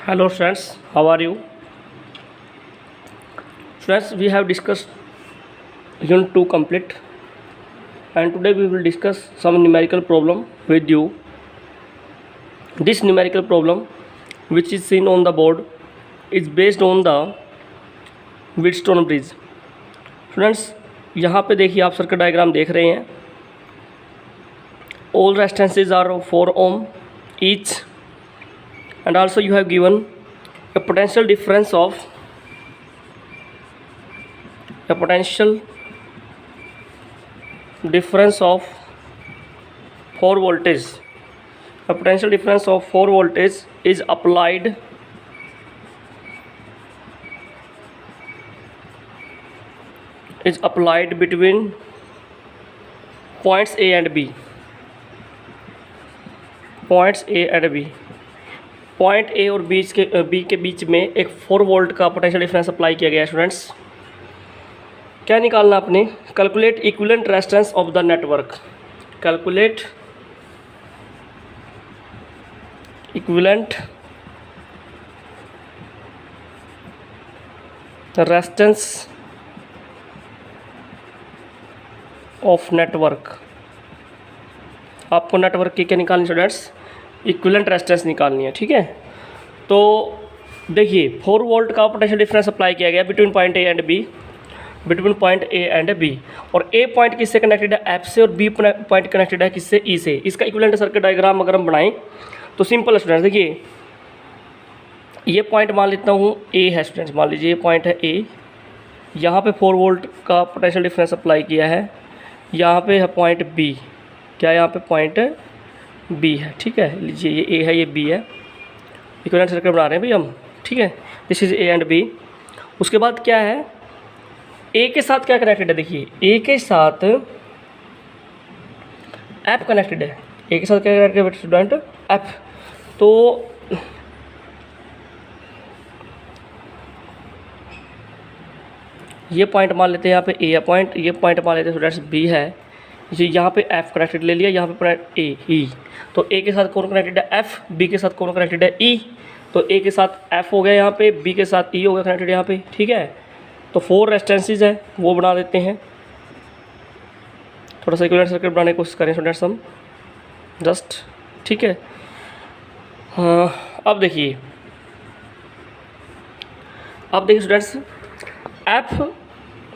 Hello friends, how are you? Friends, we have discussed Unit 2 complete, and today we will discuss some numerical problem with you. This numerical problem, which is seen on the board, is based on the Wheatstone bridge. Friends, यहाँ पे देखिए आप circuit diagram देख रहे हैं. All resistances are 4 ohm each, and also you have given a potential difference of 4 voltage. A potential difference of 4 voltage is applied between points A and B. Points A and B. Point A और B के बीच में एक 4 volt का potential difference apply किया गया है. Students, क्या निकालना आपने? Calculate equivalent resistance of the network. Calculate equivalent resistance of network. आपको नेटवर्क की क्या निकालनी स्टूडेंट्स? इक्विवेलेंट रेजिस्टेंस निकालनी है. ठीक है, तो देखिए 4 वोल्ट का पोटेंशियल डिफरेंस अप्लाई किया गया between point A and B, between point A and B. और ए पॉइंट किससे कनेक्टेड है? एफ से, और बी पॉइंट कनेक्टेड है किससे? ई से. इसका इक्विवेलेंट सर्किट डायग्राम अगर हम बनाएं तो सिंपल है स्टूडेंट्स. देखिए ये पॉइंट मान लेता हूँ ए है स्टूडेंट्स. मान लीजिए ये पॉइंट है ए. यहाँ पे 4 वोल्ट का पोटेंशियल डिफरेंस अप्लाई किया है. यहाँ पे है पॉइंट बी. क्या यहाँ पे पॉइंट बी है? ठीक है, लीजिए ये ए है, ये बी है. इक्विवेलेंट सर्किट बना रहे हैं भाई हम. ठीक है, this is A and B. उसके बाद क्या है? ए के साथ क्या कनेक्टेड है? देखिए ए के साथ एफ कनेक्टेड है. ए के साथ क्या कनेक्टेड है स्टूडेंट? एफ. तो ये पॉइंट मान लेते हैं यहाँ पे ए है पॉइंट. ये पॉइंट मान लेते हैं स्टूडेंट्स बी है. जी यहाँ पे एफ कनेक्टेड ले लिया, यहाँ पे पॉइंट ए ई. तो ए के साथ कौन कनेक्टेड है? एफ. बी के साथ कौन कनेक्टेड है? ई. तो ए के साथ एफ हो गया यहाँ पे, बी के साथ ई हो गया कनेक्टेड यहाँ पे. ठीक है, तो 4 रेजिस्टेंसेस है वो बना देते हैं. थोड़ा सा इक्विवेलेंट सर्किट बनाने की कोशिश करें स्टूडेंट्स हम जस्ट. ठीक है, हाँ अब देखिए स्टूडेंट्स, एफ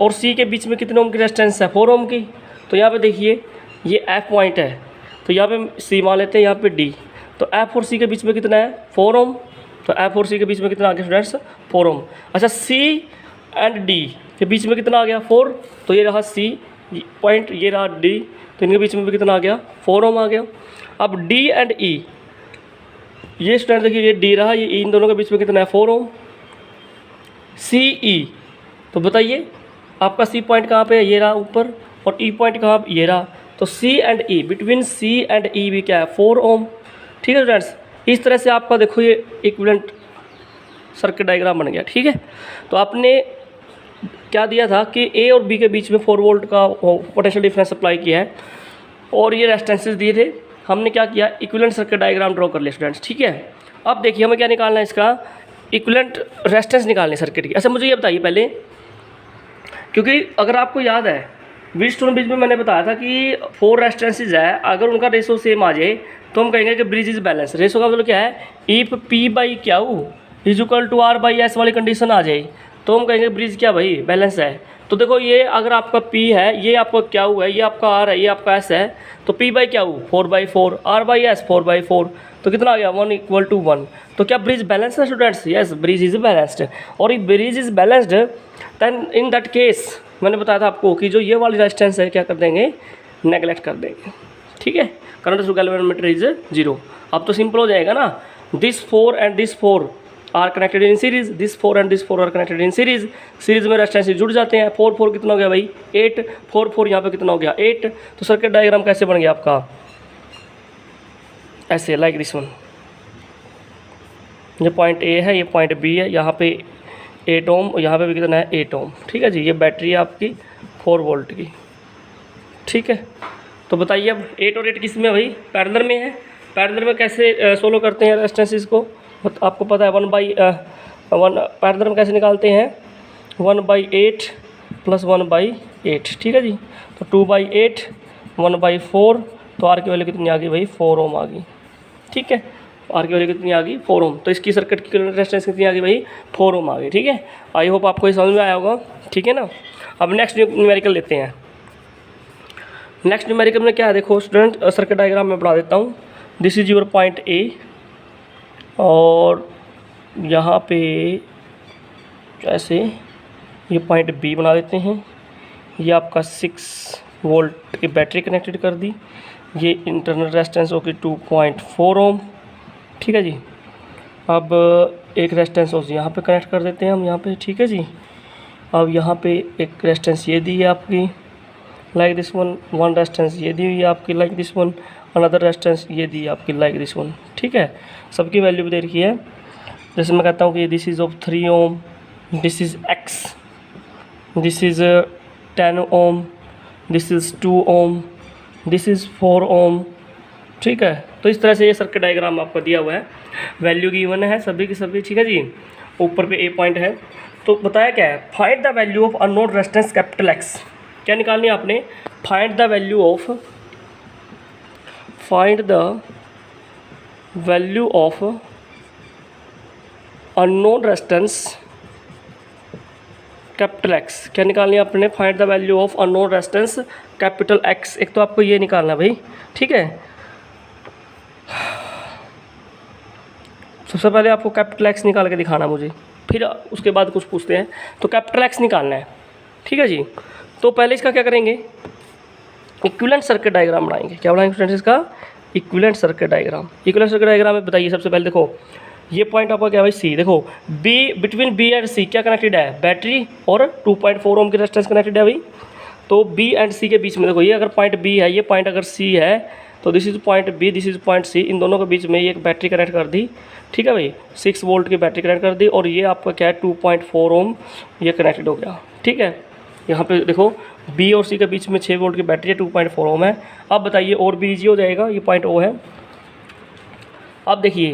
और सी के बीच में कितने ओम की रेजिस्टेंस है? 4 ओम की. तो यहाँ पे देखिए ये एफ पॉइंट है, तो यहाँ पे सी मान लेते हैं, यहाँ पे डी. तो एफ और सी के बीच में कितना है? 4 ओम. तो एफ और सी के बीच में कितना आ गया स्टूडेंट्स? 4 ओम. अच्छा, सी एंड डी के बीच में कितना आ गया? 4. तो ये रहा सी पॉइंट, ये रहा डी. तो इनके बीच में भी कितना आ गया? 4 ओम आ गया. अब डी एंड ई, ये स्टूडेंट देखिए ये डी रहा, ये ई, इन दोनों के बीच में कितना है? 4 ओम. सी ई, तो बताइए आपका सी पॉइंट कहाँ पे है? ये रहा ऊपर. और ई पॉइंट कहाँ? ये रहा. तो C and E, between C and E भी क्या है? 4 ओम. ठीक है स्टूडेंट्स, इस तरह से आपका देखो ये इक्विवेलेंट सर्किट डायग्राम बन गया. ठीक है, तो आपने क्या दिया था कि ए और बी के बीच में 4 वोल्ट का पोटेंशियल डिफरेंस अप्लाई किया है, और ये रेजिस्टेंसेस दिए थे. हमने क्या किया? इक्विवेलेंट सर्किट डायग्राम ड्रॉ कर लिया स्टूडेंट्स. ठीक है, अब देखिए हमें क्या निकालना है? इसका इक्विवेलेंट रेजिस्टेंस निकालनी सर्किट की. अच्छा मुझे ये बताइए पहले, क्योंकि अगर आपको याद है व्हीटस्टोन ब्रिज में मैंने बताया था कि 4 रेजिस्टेंसेज है, अगर उनका रेशो सेम आ जाए तो हम कहेंगे कि ब्रिज इज बैलेंस. रेशो का मतलब क्या है? If P by Q is equal to R by S वाली कंडीशन आ जाए तो हम कहेंगे ब्रिज क्या भाई? बैलेंस है. तो देखो ये अगर आपका पी है, ये आपका क्यू है, ये आपका आर है, ये आपका एस है, तो P by Q 4/4, R by S 4/4, तो कितना आ गया? 1 = 1. तो क्या ब्रिज बैलेंस है students? Yes, bridge is balanced. और if bridge is balanced then in that case मैंने बताया था आपको कि जो ये वाली रेजिस्टेंस है क्या कर देंगे? नेगलेक्ट कर देंगे. ठीक है, करंट थ्रू गैल्वेनोमीटर इज 0. अब तो सिंपल हो जाएगा ना. This 4 and this 4 are connected in series. This 4 and this 4 are connected in series. Series में रेजिस्टेंस जुड़ जाते हैं. 4 कितना हो गया भाई? 8. 4 यहाँ पे कितना हो गया? 8. तो सर्किट डायग्राम कैसे बन गया आपका? ऐसे, लाइक दिस वन. ये पॉइंट ए है, ये पॉइंट बी है. यहाँ पे 8 ओम, यहाँ पे भी कितना है? 8 ओम. ठीक है जी, ये बैटरी है आपकी 4 वोल्ट की. ठीक है, तो बताइए अब 8 और 8 किस में भाई? पैरेलल में है. पैरेलल में कैसे सोलो करते हैं रेजिस्टेंसेस को? आपको पता है 1/1 पैरेलल में कैसे निकालते हैं, 1/8 प्लस 1/8, ठीक है जी। तो 2/8 1/4, तो आर की वैल्यू कितनी आ गई भाई, 4 ओम आ गई, ठीक है। आर की वैल्यू कितनी आ गई, 4 ओम। तो इसकी सर्किट की रेजिस्टेंस कितनी आ गई भाई, 4 ओम आ गई, ठीक है। आई होप आपको ये समझ में आया होगा, ठीक है ना। अब नेक्स्ट न्यूमेरिकल लेते हैं। नेक्स्ट न्यूमेरिकल में क्या है, देखो स्टूडेंट, सर्किट डायग्राम में बना देता हूँ। This is your point A, और यहाँ पे ऐसे ये पॉइंट बी बना देते हैं। ये आपका 6 वोल्ट की बैटरी कनेक्टेड कर दी। ये इंटरनल रेजिस्टेंस होगी 2.4 ओम, ठीक है जी। अब एक रेजिस्टेंस सोर्स यहाँ पे कनेक्ट कर देते हैं हम यहाँ पे, ठीक है जी। अब यहाँ पे एक रेजिस्टेंस ये दी है आपकी लाइक दिस वन रेजिस्टेंस ये दी हुई है आपकी like this one, another resistance ये दी है आपकी लाइक दिस वन, ठीक है। सबकी वैल्यू भी दे रखी है। जैसे मैं कहता हूँ कि this is of 3 ohm, this is X, this is 10 ohm, this is 2 ohm, this is 4 ohm, ठीक है। तो इस तरह से ये सर्किट डायग्राम आपको दिया हुआ है, वैल्यू गिवन है सभी की सभी, ठीक है जी। ऊपर पे ए पॉइंट है। तो बताया क्या है, find the value of unknown resistance capital x. क्या निकालनी है आपने, find the value of unknown resistance capital x. क्या निकालनी है आपने, find the value of unknown resistance capital x. एक तो आपको ये निकालना है भाई, ठीक है। सबसे पहले आपको कैपिटल एक्स निकाल के दिखाना मुझे, फिर उसके बाद कुछ पूछते हैं। तो कैपिटल एक्स निकालना है, ठीक है जी। तो पहले इसका क्या करेंगे, इक्विवेलेंट सर्किट डायग्राम बनाएंगे। क्या बनाएंगे स्टूडेंट्स, इसका equivalent circuit diagram. Equivalent circuit diagram में बताइए सबसे पहले, देखो ये पॉइंट आपका क्या है भाई, सी। देखो बी, बिटवीन बी एंड सी क्या कनेक्टेड है, बैटरी और 2.4 ओम की रेजिस्टेंस कनेक्टेड है भाई। तो बी एंड सी के बीच में देखो, ये अगर पॉइंट बी है, ये पॉइंट अगर सी है, तो this is point B, this is point C. इन दोनों के बीच में ये एक बैटरी कनेक्ट कर दी, ठीक है भाई। 6 वोल्ट की बैटरी कनेक्ट कर दी, और ये आपका क्या है 2.4 ओम ये कनेक्टेड हो गया, ठीक है। यहाँ पे देखो बी और सी के बीच में 6 वोल्ट की बैटरी है, 2.4 ओम है। अब बताइए और भी ईजी हो जाएगा, ये पॉइंट ओ है। अब देखिए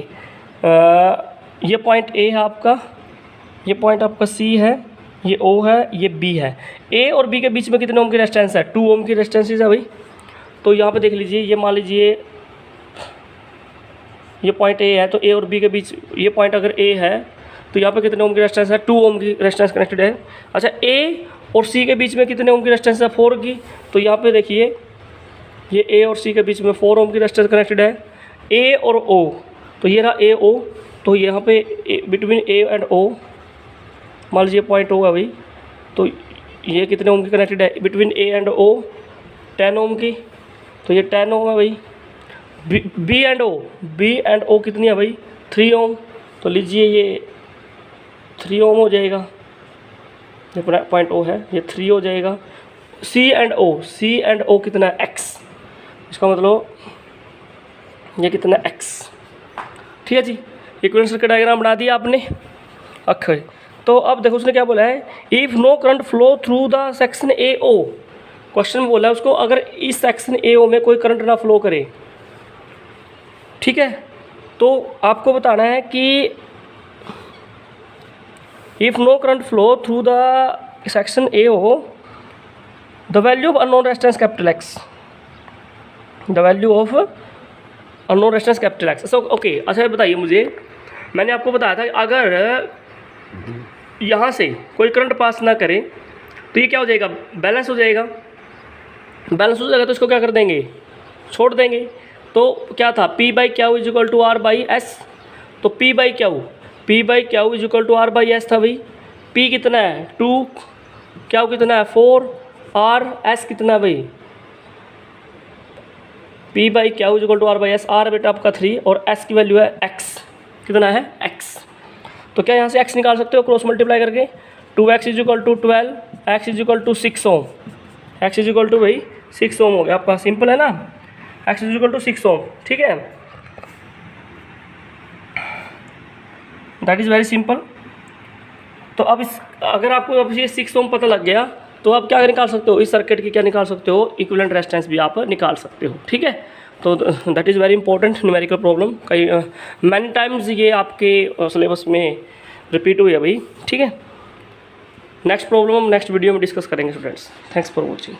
ये पॉइंट ए है आपका, ये पॉइंट आपका सी है, ये ओ है, ये बी है। ए और बी के बीच में कितने ओम की रेजिस्टेंस है, 2 ओम की रेजिस्टेंस है भाई। तो यहाँ पे देख लीजिए, ये मान लीजिए ये पॉइंट ए है, तो ए और बी के बीच ये पॉइंट अगर ए है, तो यहाँ पे कितने ओम की रेजिस्टेंस है, 2 ओम की रेजिस्टेंस कनेक्टेड है। अच्छा ए और सी के बीच में कितने ओम की रेजिस्टेंस है, 4 की। तो यहाँ पे देखिए ये ए और सी के बीच में 4 ओम की रेजिस्टेंस कनेक्टेड है। ए और ओ, तो ये रहा ए ओ, तो यहाँ पे बिटवीन ए एंड ओ मान लीजिए पॉइंट ओ है भाई। तो ये कितने ओम की कनेक्टेड है, बिटवीन ए एंड ओ 10 ओम की, तो ये 10 ओम है भाई। बी एंड ओ कितनी है भाई, 3 ओम। तो लीजिए ये 3 ओम हो जाएगा, ये पॉइंट ओ है, ये 3 हो जाएगा। सी एंड ओ कितना है, एक्स। इसका मतलब ये कितना है, एक्स, ठीक है जी। इक्विवेलेंट सर्किट डायग्राम बना दिया आपने। अच्छा, तो अब देखो उसने क्या बोला है, if no current flow through the section A O. Question बोला है उसको, अगर इस सेक्शन ए ओ में कोई करंट ना फ्लो करे, ठीक है, तो आपको बताना है कि if no current flow through the section A O, the value of unknown resistance capital X, the value of unknown resistance capital X. Okay, अच्छा बताइए मुझे, मैंने आपको बताया था कि अगर यहाँ से कोई करंट पास ना करे तो ये क्या हो जाएगा, बैलेंस हो जाएगा। बैलेंस हो जाएगा तो इसको क्या कर देंगे, छोड़ देंगे। तो क्या था, P by Q is equal to R by S. तो P by Q is equal to R by S था भाई। P कितना है 2, क्यू कितना है 4, आर एस कितना है भाई, P by Q is equal to R by S. R बेटा आपका 3 और एस की वैल्यू है एक्स, कितना है एक्स। तो क्या यहाँ से एक्स निकाल सकते हो क्रॉस मल्टीप्लाई करके, 2x is equal to 12, X is equal to 6 ohm, X is equal to भाई 6 ओम हो गया आपका, सिंपल है ना, X is equal to 6 ohm, ठीक है, दैट इज़ वेरी सिंपल। तो अब इस अगर आपको अब ये 6 ओम पता लग गया, तो आप क्या निकाल सकते हो, इस सर्किट की क्या निकाल सकते हो, इक्विवेलेंट रेजिस्टेंस भी आप निकाल सकते हो, ठीक है। तो that is very important numerical problem. कई मैनी टाइम्स ये आपके सिलेबस में रिपीट हुई है भाई, ठीक है। नेक्स्ट प्रॉब्लम हम नेक्स्ट वीडियो में डिस्कस करेंगे स्टूडेंट्स। Thanks for watching.